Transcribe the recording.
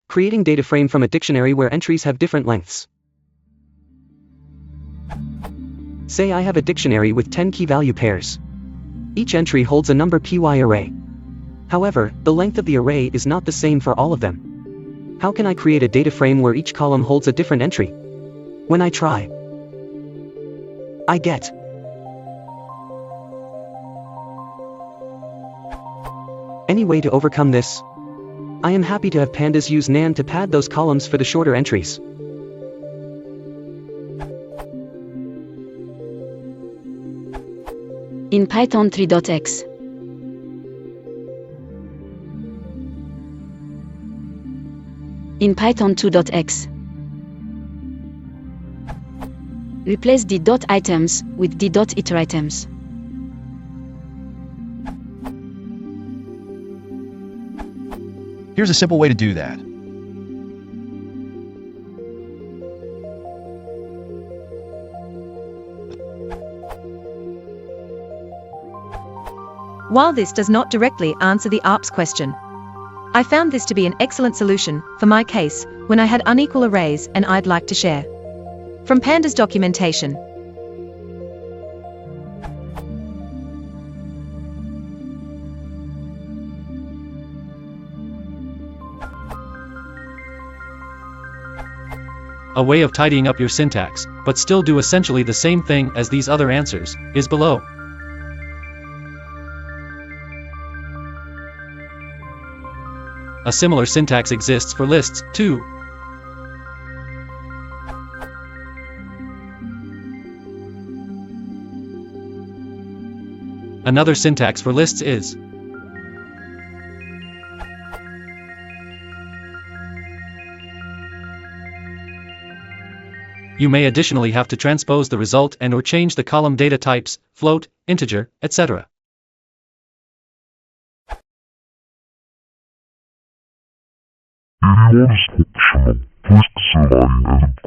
Creating data frame from a dictionary where entries have different lengths. Say I have a dictionary with 10 key-value pairs. Each entry holds a number py array. However, the length of the array is not the same for all of them. How can I create a data frame where each column holds a different entry? When I try, I get any way to overcome this? I am happy to have pandas use nan to pad those columns for the shorter entries. In Python 3.x. In Python 2.x. Replace the dot items with the dot iteritems. Here's a simple way to do that. While this does not directly answer the ARP's question, I found this to be an excellent solution for my case when I had unequal arrays and I'd like to share. From Pandas documentation. A way of tidying up your syntax, but still do essentially the same thing as these other answers, is below. A similar syntax exists for lists, too. Another syntax for lists is you may additionally have to transpose the result and or change the column data types, float, integer, etc. Перевод из общего. Поиск ссыланий.